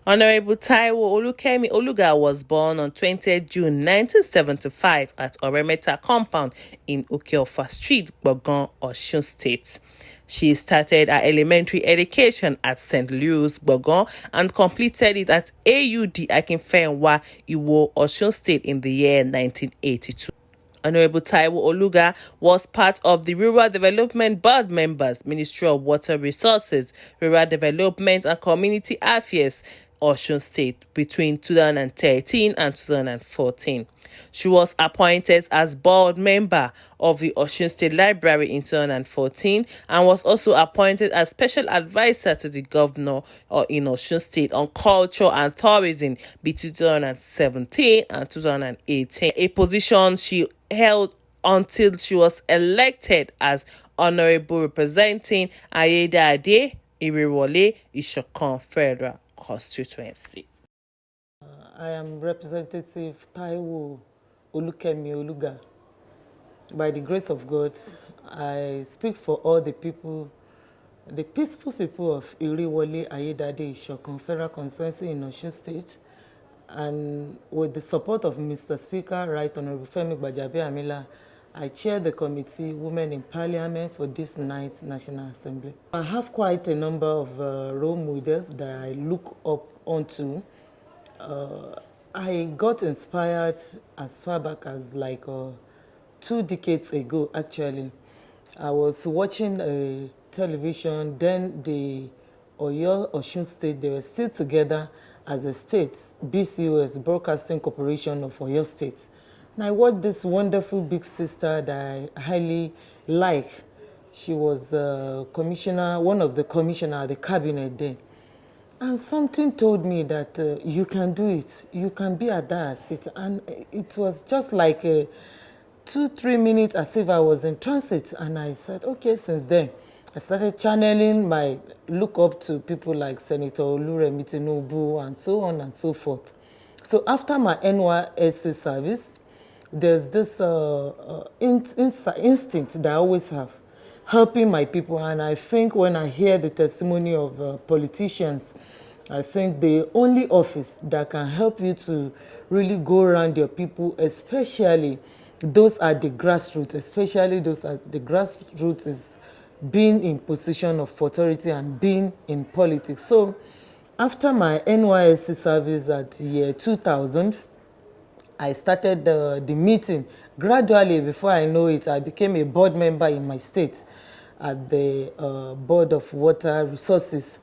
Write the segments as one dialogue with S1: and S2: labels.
S1: Honourable Olukemi Oluga was born on 20th June 1975 at Oremeta Compound in Okeofa Street, Gbogan, Osun State. She started her elementary education at St. Louis, Gbogan, and completed it at AUD Akinfenwa, Iwo, Osun State in the year 1982. Honourable Oluga was part of the Rural Development Board members, Ministry of Water Resources, Rural Development and Community Affairs, Osun State between 2013 and 2014. She was appointed as board member of the Osun State Library in 2014 and was also appointed as special advisor to the governor in Osun State on culture and tourism between 2017 and 2018, a position she held until she was elected as honorable representing Ayedaade, Irewole, Isokan Federal Constituency.
S2: I am Representative Olukemi Oluga. By the grace of God, I speak for all the people, the peaceful people of Irewole, Ayedaade, Isokan Federal Constituency in Osun State, and with the support of Mr. Speaker, Right Honourable Femi Gbajabiamila, I chair the committee Women in Parliament for this night's National Assembly. I have quite a number of role models that I look up onto. I got inspired as far back as like 2 decades ago, actually. I was watching television, then the Osun State, they were still together as a state, BCOS, Broadcasting Corporation of Oyo State. And I watched this wonderful big sister that I highly like. She was commissioner, one of the commissioner at the cabinet then. And something told me that you can do it. You can be at that seat. And it was just like 2-3 minutes as if I was in transit. And I said, okay, since then, I started channeling my look up to people like Senator Oluremi Tinubu and so on and so forth. So after my NYSC service, there's this instinct that I always have, helping my people. And I think when I hear the testimony of politicians, I think the only office that can help you to really go around your people, especially those at the grassroots, is being in position of authority and being in politics. So after my NYSC service at year 2000, I started the meeting. Gradually, before I know it, I became a board member in my state at the Board of Water Resources.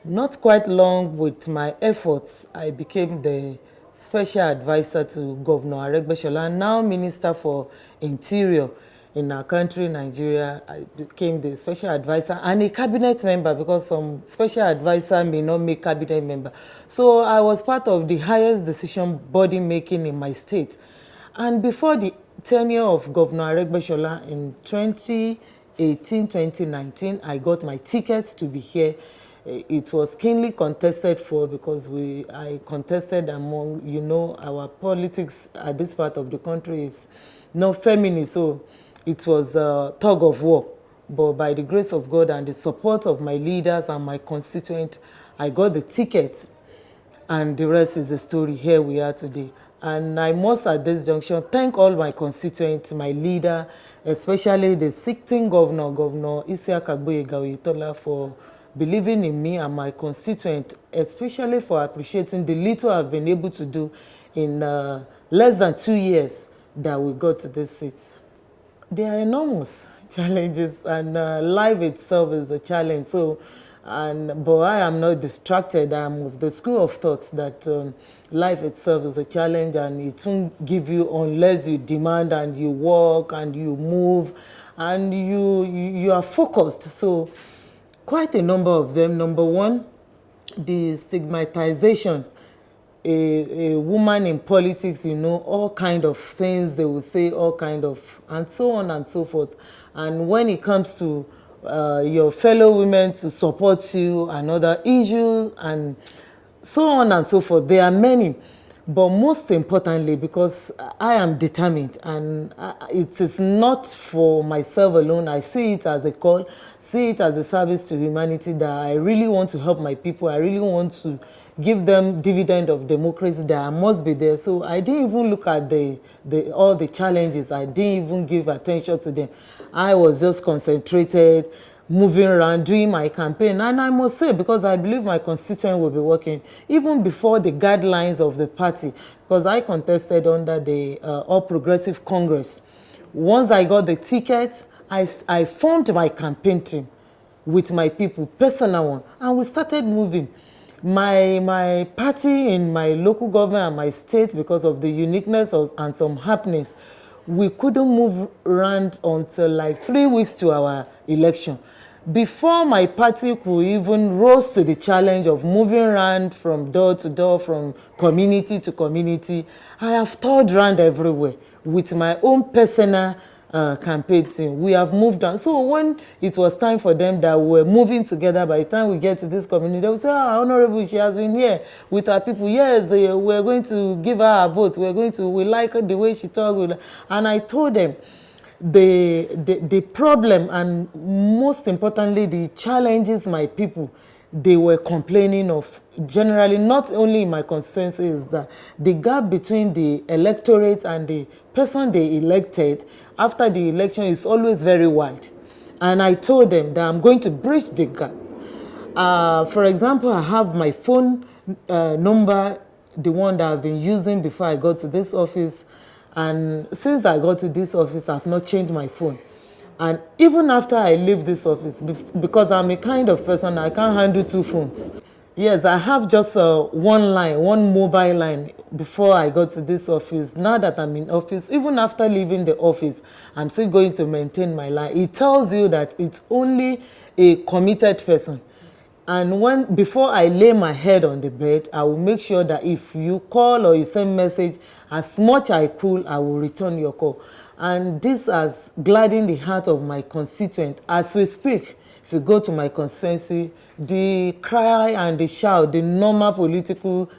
S2: Not quite long with my efforts, I became the special advisor to Governor Aregbesola, now Minister for Interior in our country, Nigeria. I became the special advisor and a cabinet member, because some special advisor may not make cabinet member. So I was part of the highest decision body making in my state. And before the tenure of Governor Aregbesola in 2018-2019, I got my ticket to be here. It was keenly contested for, because I contested among, our politics at this part of the country is not feminist, so it was a tug of war. But by the grace of God and the support of my leaders and my constituent, I got the ticket, and the rest is the story. Here we are today. And I must at this junction thank all my constituents, my leader, especially the sitting governor, Governor Isiaka Oyetola, for believing in me and my constituent, especially for appreciating the little I've been able to do in less than 2 years that we got to this seat. There are enormous challenges, and life itself is a challenge. So, but I am not distracted. I'm of the school of thoughts that life itself is a challenge, and it won't give you unless you demand and you work and you move and you are focused. So quite a number of them. Number one, the stigmatization. A woman in politics, all kind of things they will say, all kind of, and so on and so forth. And when it comes to your fellow women to support you, another issue, and so on and so forth, there are many. But most importantly, because I am determined, and it is not for myself alone. I see it as a call, see it as a service to humanity, that I really want to help my people. I really want to give them dividend of democracy, that I must be there. So I didn't even look at all the challenges. I didn't even give attention to them. I was just concentrated, moving around, doing my campaign. And I must say, because I believe my constituent will be working, even before the guidelines of the party, because I contested under the All Progressive Congress. Once I got the ticket, I formed my campaign team with my people, personal one, and we started moving. My party in my local government and my state, because of the uniqueness and some happenings, we couldn't move around until like 3 weeks to our election. Before my party could even rose to the challenge of moving around from door to door, from community to community, I have toured around everywhere with my own personal campaign team. We have moved on. So when it was time for them that we were moving together, by the time we get to this community, they will say, Honourable, she has been here with her people. Yes, we're going to give her a vote. We like her the way she talks. And I told them, the problem, and most importantly, the challenges my people they were complaining of, generally, not only in my constituency, is that the gap between the electorate and the person they elected after the election is always very wide. And I told them that I'm going to bridge the gap. For example, I have my phone number, the one that I've been using before I got to this office. And since I got to this office, I've not changed my phone. And even after I leave this office, because I'm a kind of person, I can't handle 2 phones. Yes, I have just one line, one mobile line before I got to this office. Now that I'm in office, even after leaving the office, I'm still going to maintain my line. It tells you that it's only a committed person. And before I lay my head on the bed, I will make sure that if you call or you send message, as much I could, I will return your call. And this has gladdened the heart of my constituent. As we speak, if you go to my constituency, the cry and the shout, the normal political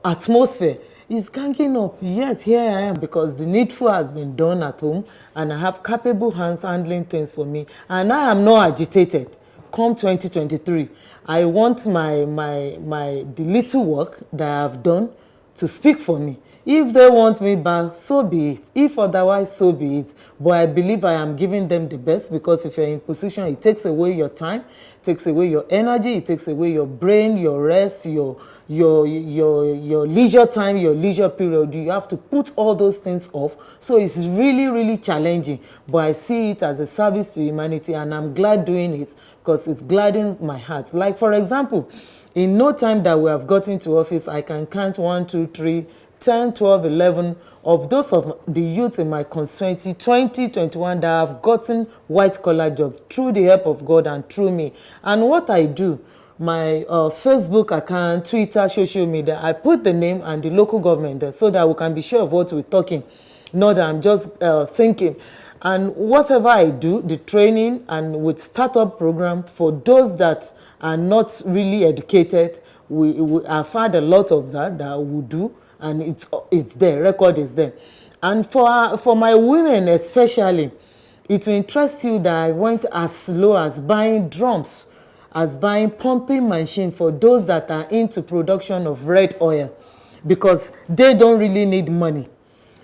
S2: atmosphere is ganging up. Yet here I am, because the needful has been done at home, and I have capable hands handling things for me, and I am not agitated. Come 2023, I want the little work that I have done to speak for me. If they want me back, so be it. If otherwise, so be it. But I believe I am giving them the best, because if you're in position, it takes away your time, it takes away your energy, it takes away your brain, your rest, your leisure time, your leisure period. You have to put all those things off. So it's really, really challenging. But I see it as a service to humanity, and I'm glad doing it, because it gladdens my heart. Like, for example, in no time that we have gotten to office, I can count 1, 2, 3, 10, 12, 11 of those of the youth in my constituency, 2021, that have gotten white-collar jobs through the help of God and through me. And what I do, my Facebook account, Twitter, social media, I put the name and the local government there, so that we can be sure of what we're talking, not that I'm just thinking. And whatever I do, the training and with startup program for those that are not really educated, I've had a lot of that we do, and it's there, record is there. And for my women especially, it will interest you that I went as low as buying drums, as buying pumping machine for those that are into production of red oil, because they don't really need money.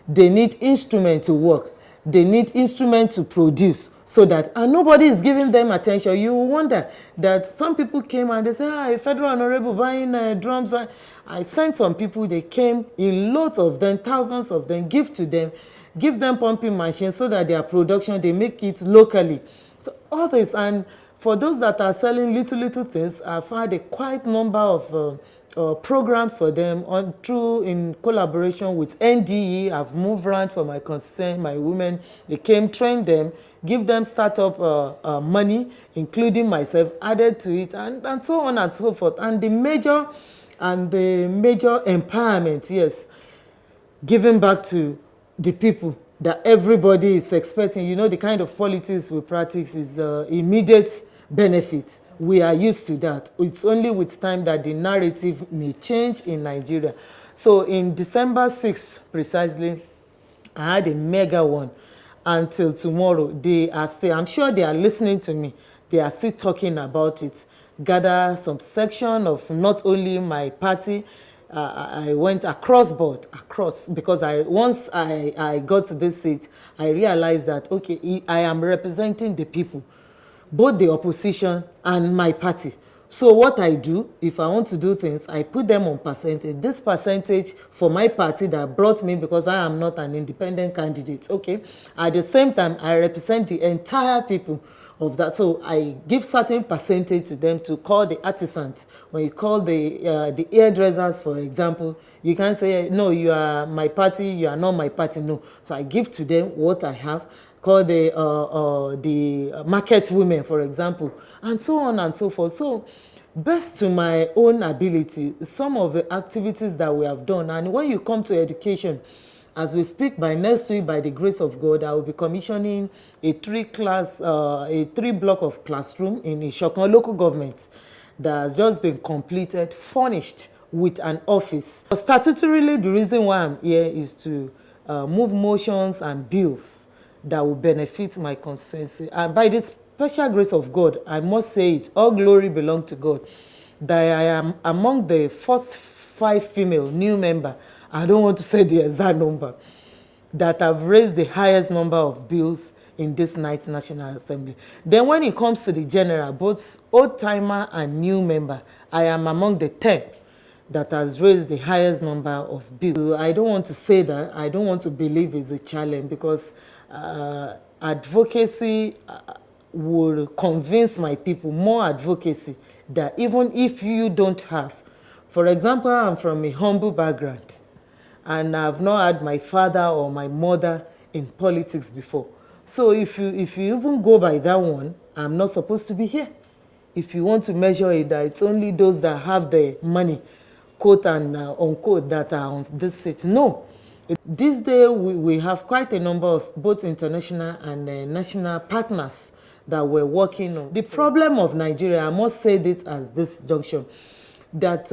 S2: They need instrument to work. They need instrument to produce, so that, and nobody is giving them attention. You wonder that some people came and they say, Federal Honourable buying drums. I sent some people, they came in loads of them, thousands of them, give them pumping machines, so that their production, they make it locally. So all this, and for those that are selling little things, I've had a quite number of programs for them in collaboration with NDE. I've moved around for my concern, my women. They came, train them, give them startup money, including myself, added to it, and so on and so forth. And the major empowerment, yes, giving back to the people that everybody is expecting. You know, the kind of politics we practice is immediate benefits. We are used to that. It's only with time that the narrative may change in Nigeria. So in December 6th, precisely, I had a mega one. Until tomorrow, they are still, I'm sure they are listening to me, they are still talking about it. Gather some section of not only my party, I went across board, because once I got to this seat, I realized that, okay, I am representing the people, both the opposition and my party. So what I do, if I want to do things, I put them on percentage. This percentage for my party that brought me, because I am not an independent candidate, okay? At the same time, I represent the entire people of that. So I give certain percentage to them to call the artisans. When you call the hairdressers, for example, you can't say, no, you are my party, you are not my party, no. So I give to them what I have, call the market women, for example, and so on and so forth. So best to my own ability, some of the activities that we have done. And when you come to education, as we speak, by next week, by the grace of God, I will be commissioning a three block of classroom in Isokan local government that has just been completed, furnished with an office. Statutorily, the reason why I'm here is to move motions and bills that will benefit my constituency. And by the special grace of God, I must say it, all glory belongs to God, that I am among the first 5 female new members, I don't want to say the exact number, that have raised the highest number of bills in this night's National Assembly. Then when it comes to the general, both old-timer and new member, I am among the 10 that has raised the highest number of bills. I don't want to say that. I don't want to believe it's a challenge, because advocacy will convince my people, more advocacy, that even if you don't have, for example, I'm from a humble background, and I've not had my father or my mother in politics before. So if you even go by that one, I'm not supposed to be here. If you want to measure it, that it's only those that have the money, quote and unquote, that are on this seat. No. This day, we have quite a number of both international and national partners that we're working on. The problem of Nigeria, I must say this as this junction, that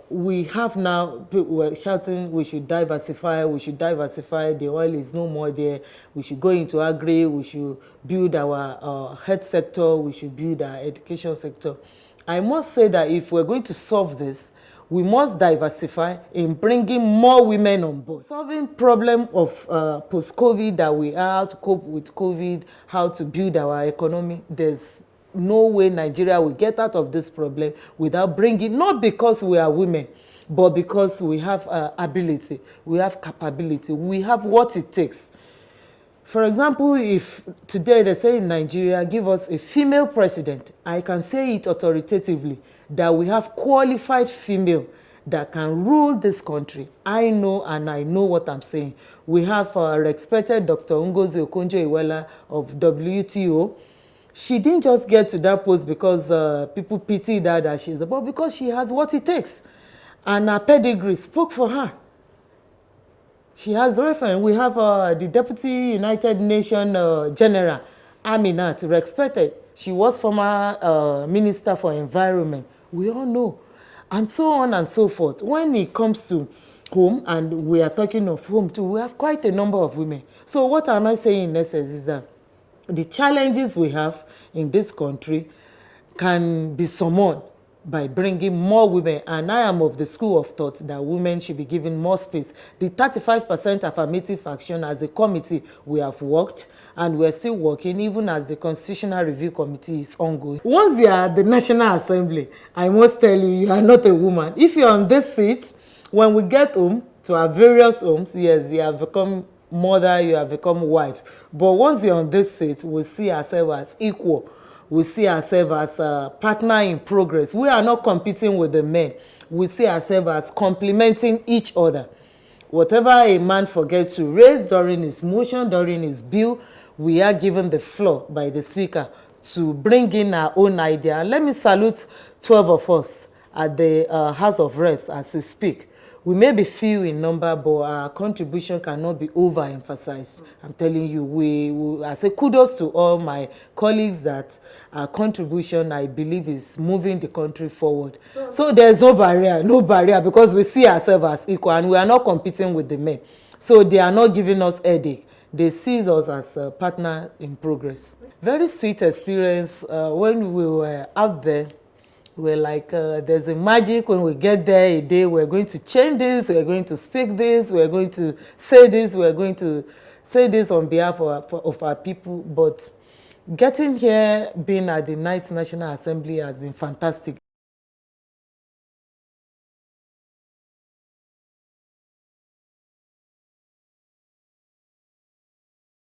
S2: we have now, people were shouting, we should diversify, the oil is no more there, we should go into agri, we should build our health sector, we should build our education sector. I must say that if we're going to solve this, we must diversify in bringing more women on board. Solving problem of post-COVID, that we are, how to cope with COVID, how to build our economy. There's no way Nigeria will get out of this problem without bringing, not because we are women, but because we have ability, we have capability, we have what it takes. For example, if today they say in Nigeria, give us a female president, I can say it authoritatively, that we have qualified female that can rule this country. I know, and I know what I'm saying. We have our respected Dr. Ngozi Okonjo-Iweala of WTO. She didn't just get to that post because people pity her that she's, but because she has what it takes. And her pedigree spoke for her. She has reference. We have the Deputy United Nations General, Aminat, respected. She was former Minister for Environment. We all know. And so on and so forth. When it comes to home, and we are talking of home too, we have quite a number of women. So what am I saying in essence is that the challenges we have in this country can be surmounted by bringing more women, and I am of the school of thought that women should be given more space. The 35% affirmative action, as a committee, we have worked, and we're still working, even as the Constitutional Review Committee is ongoing. Once you are at the National Assembly, I must tell you, you are not a woman. If you're on this seat, when we get home to our various homes, yes, you have become mother, you have become wife. But once you're on this seat, we see ourselves as equal. We see ourselves as a partner in progress. We are not competing with the men. We see ourselves as complementing each other. Whatever a man forgets to raise during his motion, during his bill, we are given the floor by the speaker to bring in our own idea. And let me salute 12 of us at the House of Reps as we speak. we may be few in number, but our contribution cannot be overemphasized. I'm telling you, I say kudos to all my colleagues that our contribution, I believe, is moving the country forward. So there's no barrier, because we see ourselves as equal, and we are not competing with the men. So they are not giving us headache. They see us as a partner in progress. Very sweet experience. When we were out there, we're like, there's a magic. When we get there a day, we're going to change this, we're going to speak this, we're going to say this, we're going to say this on behalf of our people. But getting here, being at the 9th National Assembly has been fantastic.